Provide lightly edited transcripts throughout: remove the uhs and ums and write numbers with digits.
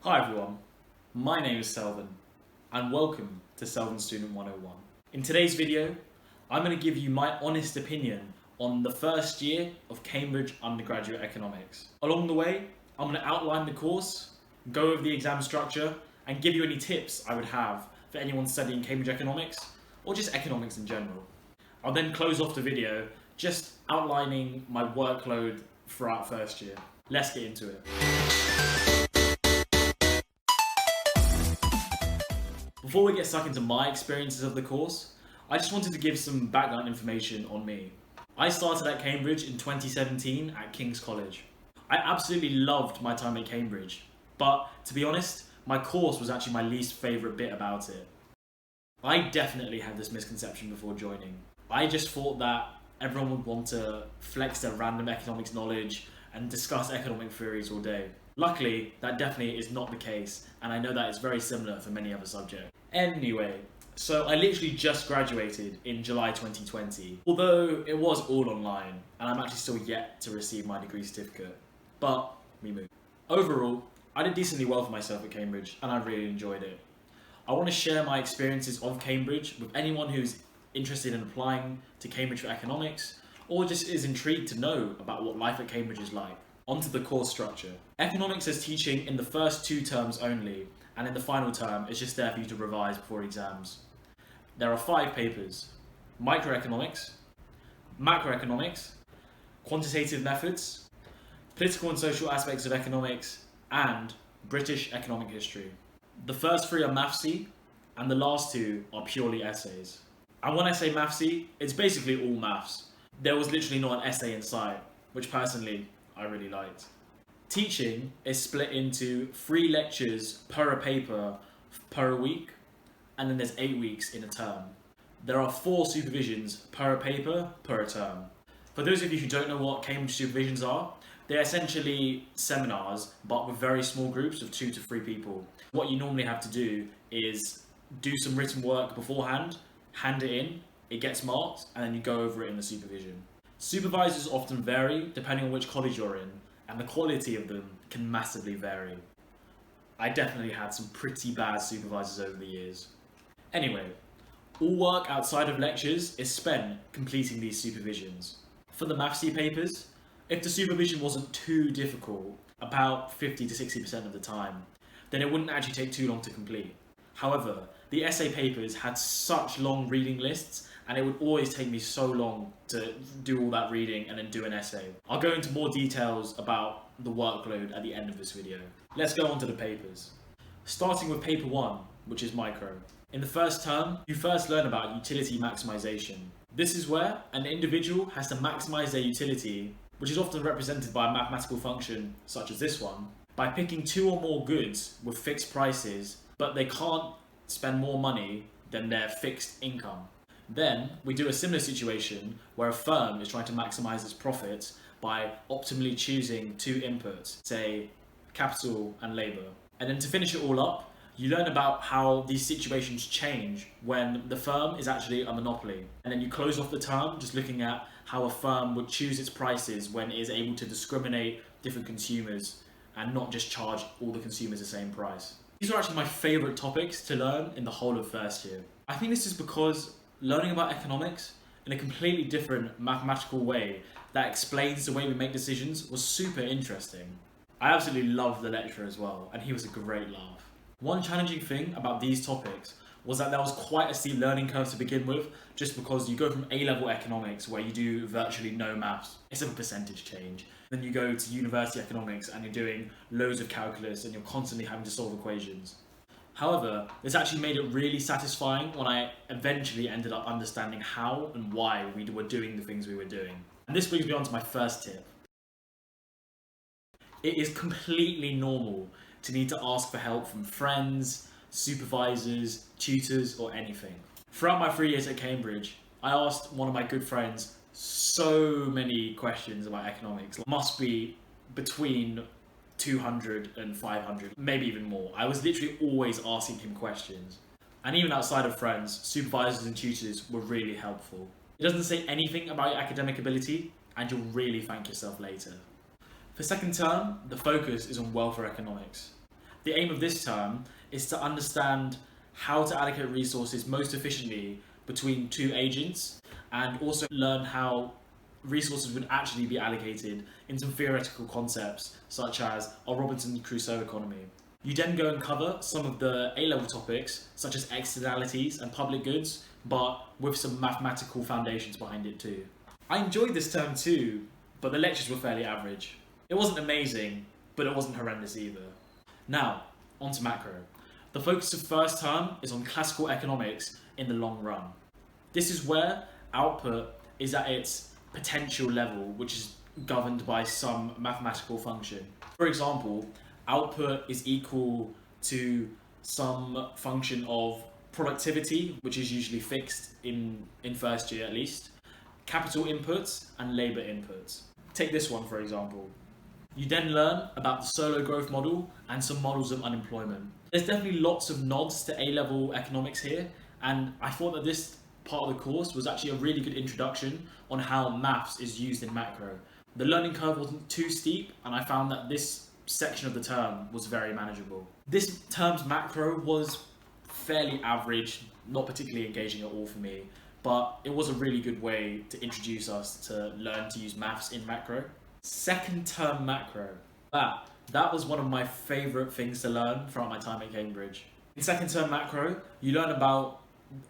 Hi everyone, my name is Selvin and welcome to Selvin Student 101. In today's video, I'm going to give you my honest opinion on the first year of Cambridge undergraduate economics. Along the way, I'm going to outline the course, go over the exam structure and give you any tips I would have for anyone studying Cambridge economics or just economics in general. I'll then close off the video just outlining my workload throughout first year. Let's get into it. Before we get stuck into my experiences of the course, I just wanted to give some background information on me. I started at Cambridge in 2017 at King's College. I absolutely loved my time at Cambridge, but to be honest, my course was actually my least favourite bit about it. I definitely had this misconception before joining. I just thought that everyone would want to flex their random economics knowledge and discuss economic theories all day. Luckily, that definitely is not the case, and I know that it's very similar for many other subjects. Anyway, so I literally just graduated in July 2020, although it was all online, and I'm actually still yet to receive my degree certificate. But we move. Overall, I did decently well for myself at Cambridge, and I really enjoyed it. I want to share my experiences of Cambridge with anyone who's interested in applying to Cambridge for economics, or just is intrigued to know about what life at Cambridge is like. Onto the course structure. Economics is teaching in the first 2 terms only, and in the final term it's just there for you to revise before exams. There are 5 papers: microeconomics, macroeconomics, quantitative methods, political and social aspects of economics, and British economic history. The first 3 are mathsy, and the last 2 are purely essays. And when I say mathsy, it's basically all maths. There was literally not an essay in sight, which personally I really liked. Teaching is split into 3 lectures per paper per week, and then there's 8 weeks in a term. There are 4 supervisions per paper per term. For those of you who don't know what Cambridge supervisions are, they're essentially seminars, but with very small groups of 2 to 3 people. What you normally have to do is do some written work beforehand, hand it in, it gets marked, and then you go over it in the supervision. Supervisors often vary depending on which college you're in, and the quality of them can massively vary. I definitely had some pretty bad supervisors over the years. Anyway, all work outside of lectures is spent completing these supervisions. For the mathsy papers, if the supervision wasn't too difficult, about 50 to 60% of the time, then it wouldn't actually take too long to complete. However, the essay papers had such long reading lists, and it would always take me so long to do all that reading and then do an essay. I'll go into more details about the workload at the end of this video. Let's go on to the papers. Starting with paper 1, which is micro. In the first term, you first learn about utility maximization. This is where an individual has to maximize their utility, which is often represented by a mathematical function such as this one, by picking 2 or more goods with fixed prices, but they can't spend more money than their fixed income. Then we do a similar situation where a firm is trying to maximize its profits by optimally choosing 2 inputs, say capital and labor. And then to finish it all up, you learn about how these situations change when the firm is actually a monopoly. And then you close off the term just looking at how a firm would choose its prices when it is able to discriminate different consumers and not just charge all the consumers the same price. These are actually my favourite topics to learn in the whole of first year. I think this is because learning about economics in a completely different mathematical way that explains the way we make decisions was super interesting. I absolutely loved the lecturer as well, and he was a great laugh. One challenging thing about these topics was that there was quite a steep learning curve to begin with, just because you go from A-level economics where you do virtually no maths, it's a percentage change. Then you go to university economics and you're doing loads of calculus and you're constantly having to solve equations. However, this actually made it really satisfying when I eventually ended up understanding how and why we were doing the things we were doing. And this brings me on to my first tip. It is completely normal to need to ask for help from friends, supervisors, tutors, or anything. Throughout my 3 years at Cambridge, I asked one of my good friends so many questions about economics. Must be between 200 and 500, maybe even more. I was literally always asking him questions. And even outside of friends, supervisors and tutors were really helpful. It doesn't say anything about your academic ability, and you'll really thank yourself later. For second term, the focus is on welfare economics. The aim of this term is to understand how to allocate resources most efficiently between two agents, and also learn how resources would actually be allocated in some theoretical concepts such as our Robinson Crusoe economy. You then go and cover some of the A-level topics such as externalities and public goods, but with some mathematical foundations behind it too. I enjoyed this term too, but the lectures were fairly average. It wasn't amazing, but it wasn't horrendous either. Now, on to macro. The focus of first term is on classical economics in the long run. This is where output is at its potential level, which is governed by some mathematical function. For example, output is equal to some function of productivity, which is usually fixed in first year at least, capital inputs and labour inputs. Take this one for example. You then learn about the solo growth model and some models of unemployment. There's definitely lots of nods to A-level economics here, and I thought that this part of the course was actually a really good introduction on how maths is used in macro. The learning curve wasn't too steep, and I found that this section of the term was very manageable. This term's macro was fairly average, not particularly engaging at all for me, but it was a really good way to introduce us to learn to use maths in macro. Second term macro. That was one of my favourite things to learn throughout my time at Cambridge. In second term macro, you learn about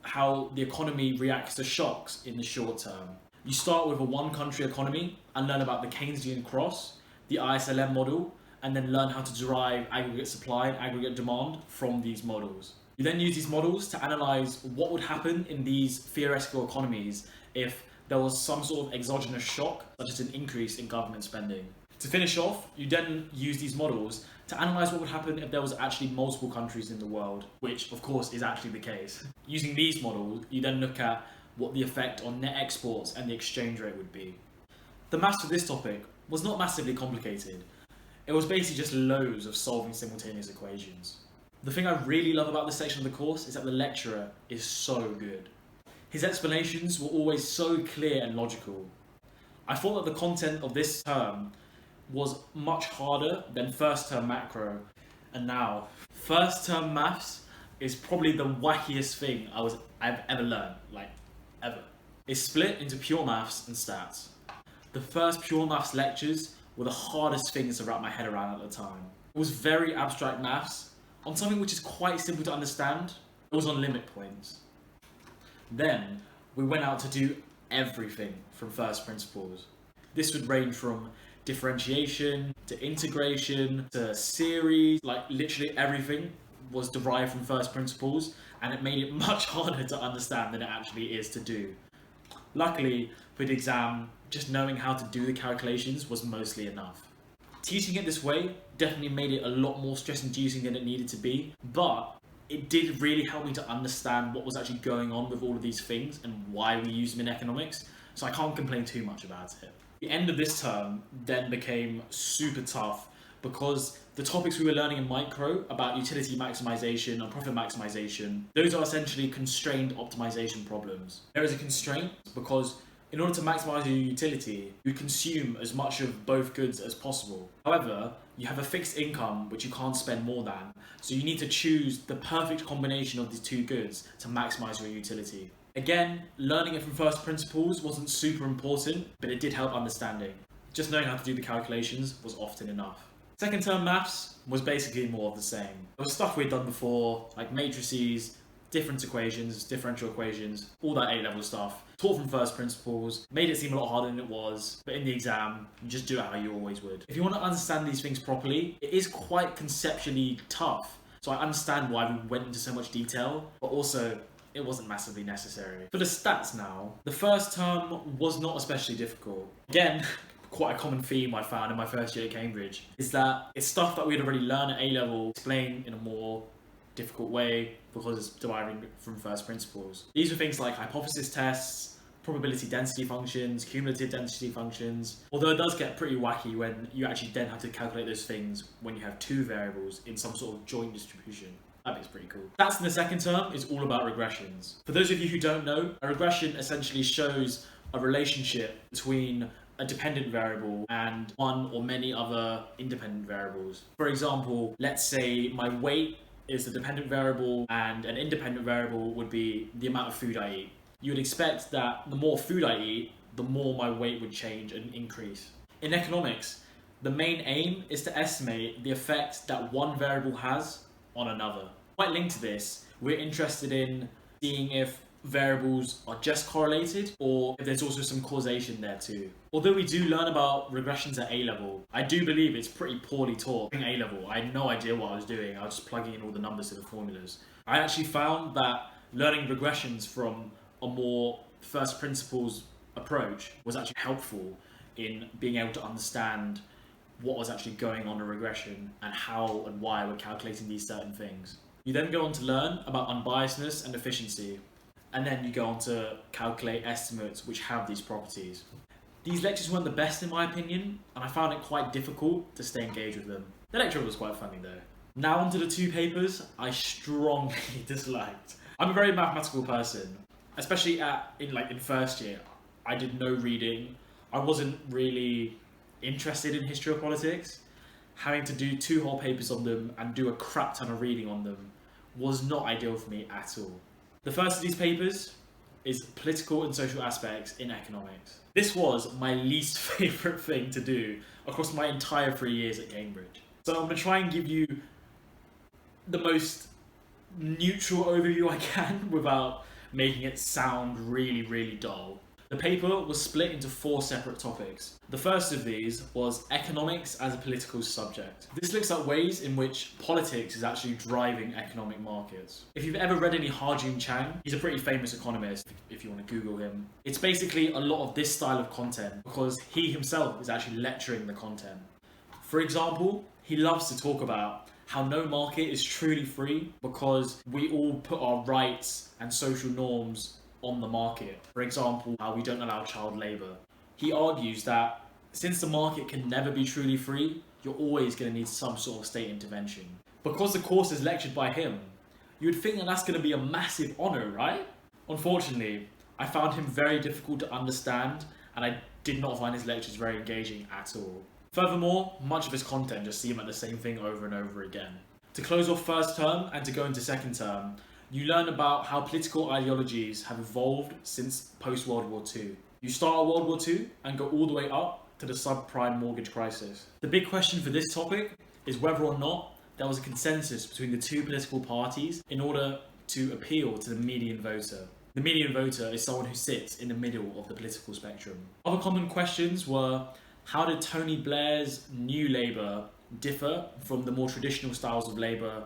how the economy reacts to shocks in the short term. You start with a one country economy and learn about the Keynesian cross, the ISLM model, and then learn how to derive aggregate supply and aggregate demand from these models. You then use these models to analyse what would happen in these theoretical economies if there was some sort of exogenous shock, such as an increase in government spending. To finish off, you then use these models to analyse what would happen if there was actually multiple countries in the world, which of course is actually the case. Using these models, you then look at what the effect on net exports and the exchange rate would be. The maths for this topic was not massively complicated. It was basically just loads of solving simultaneous equations. The thing I really love about this section of the course is that the lecturer is so good. His explanations were always so clear and logical. I thought that the content of this term was much harder than first term macro, and now first term maths is probably the wackiest thing I've ever learned, like ever. It's split into pure maths and stats. The first pure maths lectures were the hardest things to wrap my head around at the time. It was very abstract maths on something which is quite simple to understand. It was on limit points. Then we went out to do everything from first principles. This would range from differentiation to integration to series, like literally everything was derived from first principles, and it made it much harder to understand than it actually is to do. Luckily for the exam, just knowing how to do the calculations was mostly enough. Teaching it this way definitely made it a lot more stress-inducing than it needed to be, but it did really help me to understand what was actually going on with all of these things and why we use them in economics, so I can't complain too much about it. The end of this term then became super tough because the topics we were learning in micro about utility maximization and profit maximization, those are essentially constrained optimization problems. There is a constraint because in order to maximize your utility, you consume as much of both goods as possible. However, you have a fixed income which you can't spend more than, so you need to choose the perfect combination of these two goods to maximize your utility. Again, learning it from first principles wasn't super important, but it did help understanding. Just knowing how to do the calculations was often enough. Second term maths was basically more of the same. There was stuff we'd done before, like matrices, different equations, differential equations, all that A-level stuff. Taught from first principles, made it seem a lot harder than it was, but in the exam, you just do it how you always would. If you want to understand these things properly, it is quite conceptually tough. So I understand why we went into so much detail, but also it wasn't massively necessary. For the stats now, the first term was not especially difficult. Again, quite a common theme I found in my first year at Cambridge is that it's stuff that we'd already learned at A-level, explained in a more difficult way because it's deriving from first principles. These are things like hypothesis tests, probability density functions, cumulative density functions, although it does get pretty wacky when you actually then have to calculate those things when you have two variables in some sort of joint distribution. That bit's pretty cool. Stats in the second term is all about regressions. For those of you who don't know, a regression essentially shows a relationship between a dependent variable and one or many other independent variables. For example, let's say my weight is the dependent variable and an independent variable would be the amount of food I eat. You would expect that the more food I eat, the more my weight would change and increase. In economics, the main aim is to estimate the effect that one variable has on another. Quite linked to this, we're interested in seeing if variables are just correlated or if there's also some causation there too. Although we do learn about regressions at A level, I do believe it's pretty poorly taught. In A level, I had no idea what I was doing. I was just plugging in all the numbers to the formulas. I actually found that learning regressions from a more first principles approach was actually helpful in being able to understand what was actually going on in a regression and how and why we're calculating these certain things. You then go on to learn about unbiasedness and efficiency, and then you go on to calculate estimates which have these properties. These lectures weren't the best in my opinion, and I found it quite difficult to stay engaged with them. The lecture was quite funny though. Now onto the two papers I strongly disliked. I'm a very mathematical person, especially in first year. I did no reading. I wasn't really interested in history or politics. Having to do 2 whole papers on them and do a crap ton of reading on them was not ideal for me at all. The first of these papers is political and social aspects in economics. This was my least favourite thing to do across my entire 3 years at Cambridge. So I'm going to try and give you the most neutral overview I can without making it sound really, really dull. The paper was split into 4 separate topics. The first of these was economics as a political subject. This looks at ways in which politics is actually driving economic markets. If you've ever read any Ha-Joon Chang, he's a pretty famous economist if you want to Google him. It's basically a lot of this style of content because he himself is actually lecturing the content. For example, he loves to talk about how no market is truly free because we all put our rights and social norms on the market. For example, how we don't allow child labour. He argues that since the market can never be truly free, you're always going to need some sort of state intervention. Because the course is lectured by him, you would think that that's going to be a massive honour, right? Unfortunately, I found him very difficult to understand and I did not find his lectures very engaging at all. Furthermore, much of his content just seemed like the same thing over and over again. To close off first term and to go into second term, you learn about how political ideologies have evolved since post-World War II. You start at World War II and go all the way up to the subprime mortgage crisis. The big question for this topic is whether or not there was a consensus between the 2 political parties in order to appeal to the median voter. The median voter is someone who sits in the middle of the political spectrum. Other common questions were, how did Tony Blair's New Labour differ from the more traditional styles of Labour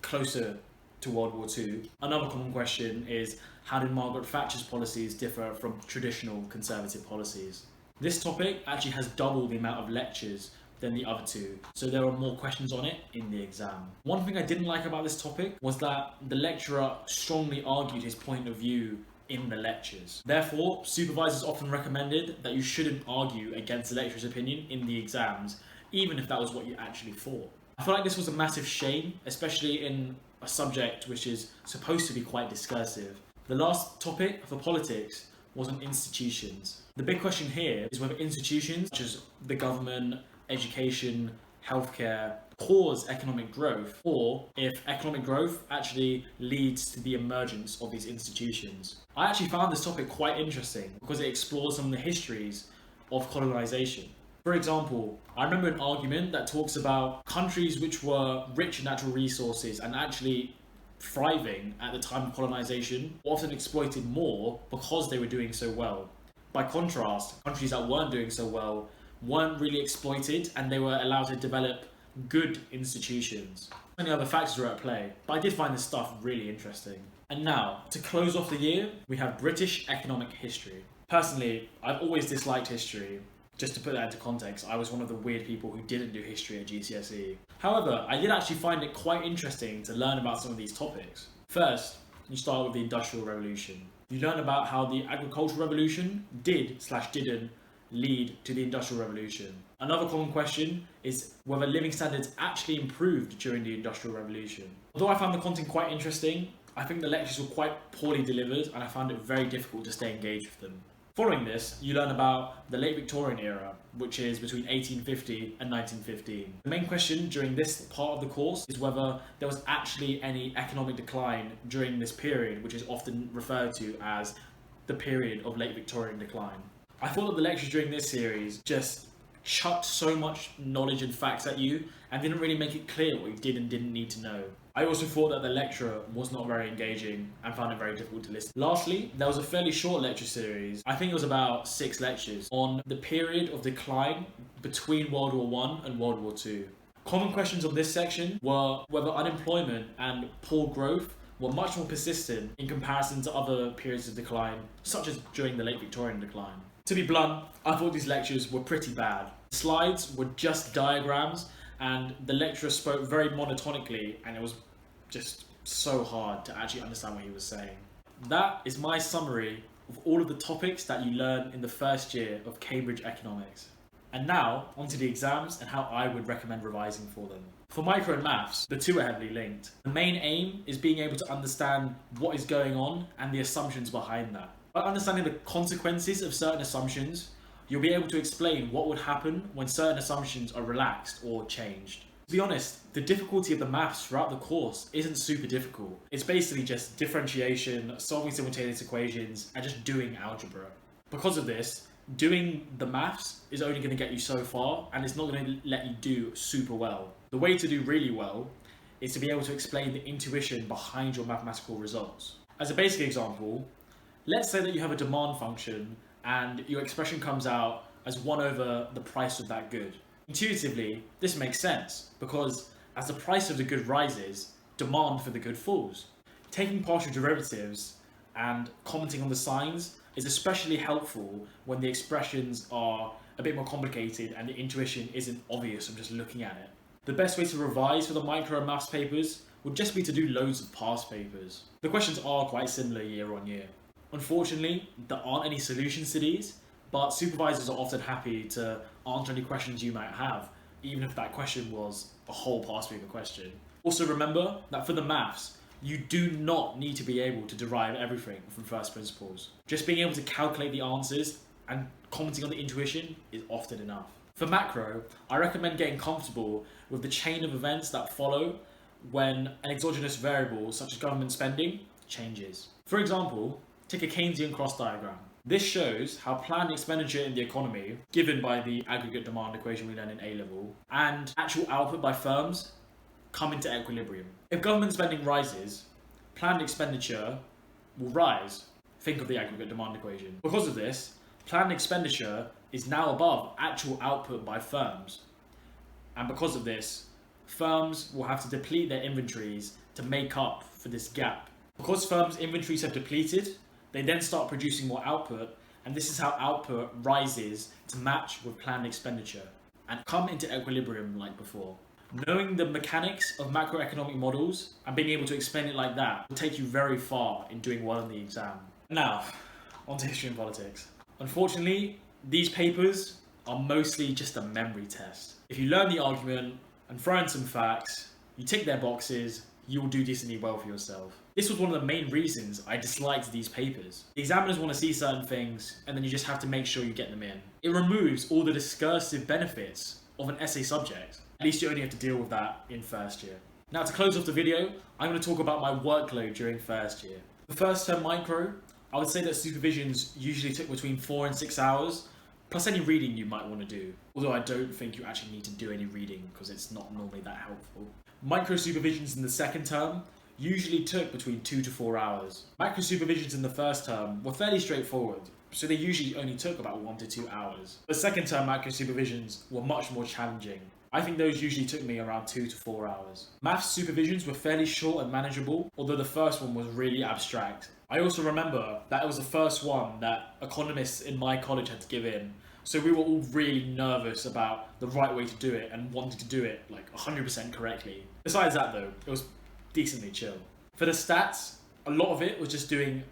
closer to World War II? Another common question is, how did Margaret Thatcher's policies differ from traditional Conservative policies? This topic actually has double the amount of lectures than the other 2, so there are more questions on it in the exam. One thing I didn't like about this topic was that the lecturer strongly argued his point of view in the lectures. Therefore, supervisors often recommended that you shouldn't argue against the lecturer's opinion in the exams, even if that was what you actually thought. I feel like this was a massive shame, especially in a subject which is supposed to be quite discursive. The last topic for politics was on institutions. The big question here is whether institutions such as the government, education, healthcare cause economic growth, or if economic growth actually leads to the emergence of these institutions. I actually found this topic quite interesting because it explores some of the histories of colonization. For example, I remember an argument that talks about countries which were rich in natural resources and actually thriving at the time of colonization were often exploited more because they were doing so well. By contrast, countries that weren't doing so well weren't really exploited and they were allowed to develop good institutions. Many other factors were at play, but I did find this stuff really interesting. And now, to close off the year, we have British economic history. Personally, I've always disliked history. Just to put that into context, I was one of the weird people who didn't do history at GCSE. However, I did actually find it quite interesting to learn about some of these topics. First, you start with the Industrial Revolution. You learn about how the Agricultural Revolution didn't lead to the Industrial Revolution. Another common question is whether living standards actually improved during the Industrial Revolution. Although I found the content quite interesting, I think the lectures were quite poorly delivered and I found it very difficult to stay engaged with them. Following this, you learn about the late Victorian era, which is between 1850 and 1915. The main question during this part of the course is whether there was actually any economic decline during this period, which is often referred to as the period of late Victorian decline. I thought that the lectures during this series just chucked so much knowledge and facts at you and didn't really make it clear what you did and didn't need to know. I also thought that the lecturer was not very engaging and found it very difficult to listen. Lastly, there was a fairly short lecture series, I think it was about 6 lectures, on the period of decline between World War I and World War II. Common questions on this section were whether unemployment and poor growth were much more persistent in comparison to other periods of decline, such as during the late Victorian decline. To be blunt, I thought these lectures were pretty bad. The slides were just diagrams, and the lecturer spoke very monotonically, and it was just so hard to actually understand what he was saying. That is my summary of all of the topics that you learn in the first year of Cambridge Economics. And now, onto the exams and how I would recommend revising for them. For micro and maths, the two are heavily linked. The main aim is being able to understand what is going on and the assumptions behind that. By understanding the consequences of certain assumptions, you'll be able to explain what would happen when certain assumptions are relaxed or changed. To be honest, the difficulty of the maths throughout the course isn't super difficult. It's basically just differentiation, solving simultaneous equations, and just doing algebra. Because of this, doing the maths is only going to get you so far, and it's not going to let you do super well. The way to do really well is to be able to explain the intuition behind your mathematical results. As a basic example, let's say that you have a demand function and your expression comes out as 1 over the price of that good. Intuitively, this makes sense because as the price of the good rises, demand for the good falls. Taking partial derivatives and commenting on the signs is especially helpful when the expressions are a bit more complicated and the intuition isn't obvious from just looking at it. The best way to revise for the micro and maths papers would just be to do loads of past papers. The questions are quite similar year on year. Unfortunately, there aren't any solutions to these, but supervisors are often happy to answer any questions you might have, even if that question was a whole past paper question. Also remember that for the maths, you do not need to be able to derive everything from first principles. Just being able to calculate the answers and commenting on the intuition is often enough. For macro, I recommend getting comfortable with the chain of events that follow when an exogenous variable, such as government spending, changes. For example, take a Keynesian cross diagram. This shows how planned expenditure in the economy, given by the aggregate demand equation we learned in A-level, and actual output by firms come into equilibrium. If government spending rises, planned expenditure will rise. Think of the aggregate demand equation. Because of this, planned expenditure is now above actual output by firms. And because of this, firms will have to deplete their inventories to make up for this gap. Because firms' inventories have depleted, they then start producing more output, and this is how output rises to match with planned expenditure and come into equilibrium like before. Knowing the mechanics of macroeconomic models and being able to explain it like that will take you very far in doing well in the exam. Now, onto history and politics. Unfortunately, these papers are mostly just a memory test. If you learn the argument and throw in some facts, you tick their boxes, you will do decently well for yourself. This was one of the main reasons I disliked these papers. The examiners want to see certain things, and then you just have to make sure you get them in. It removes all the discursive benefits of an essay subject. At least you only have to deal with that in first year. Now, to close off the video, I'm going to talk about my workload during first year. For first term micro, I would say that supervisions usually took between 4 and 6 hours, plus any reading you might want to do. Although I don't think you actually need to do any reading because it's not normally that helpful. Micro supervisions in the second term usually took between 2 to 4 hours. Macro supervisions in the first term were fairly straightforward, so they usually only took about 1 to 2 hours. The second term macro supervisions were much more challenging. I think those usually took me around 2 to 4 hours. Maths supervisions were fairly short and manageable, although the first one was really abstract. I also remember that it was the first one that economists in my college had to give in, so we were all really nervous about the right way to do it and wanted to do it like 100% correctly. Besides that though, it was decently chill. For the stats, a lot of it was just doing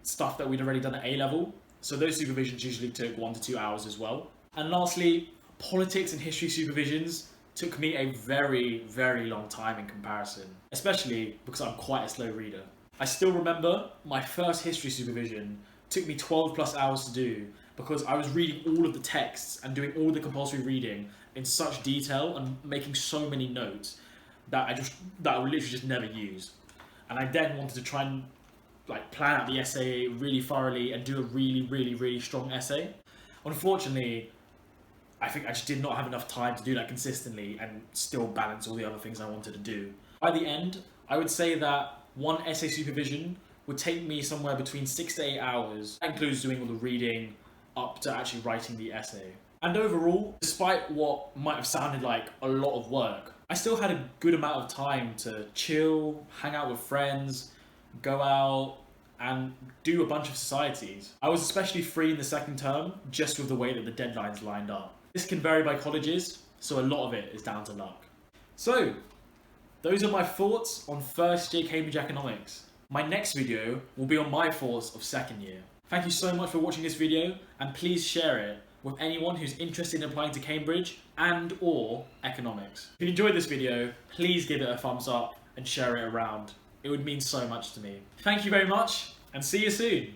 stuff that we'd already done at A-level, so those supervisions usually took 1 to 2 hours as well. And lastly, politics and history supervisions took me a very, very long time in comparison, especially because I'm quite a slow reader. I still remember my first history supervision took me 12 plus hours to do because I was reading all of the texts and doing all the compulsory reading in such detail and making so many notes that I would literally just never use. And I then wanted to try and like plan out the essay really thoroughly and do a really strong essay. Unfortunately, I think I just did not have enough time to do that consistently and still balance all the other things I wanted to do. By the end, I would say that one essay supervision would take me somewhere between 6 to 8 hours. That includes doing all the reading up to actually writing the essay. And overall, despite what might have sounded like a lot of work, I still had a good amount of time to chill, hang out with friends, go out, and do a bunch of societies. I was especially free in the second term, just with the way that the deadlines lined up. This can vary by colleges, so a lot of it is down to luck. So, those are my thoughts on first year Cambridge Economics. My next video will be on my thoughts of second year. Thank you so much for watching this video, and please share it with anyone who's interested in applying to Cambridge and or economics. If you enjoyed this video, please give it a thumbs up and share it around. It would mean so much to me. Thank you very much, and see you soon.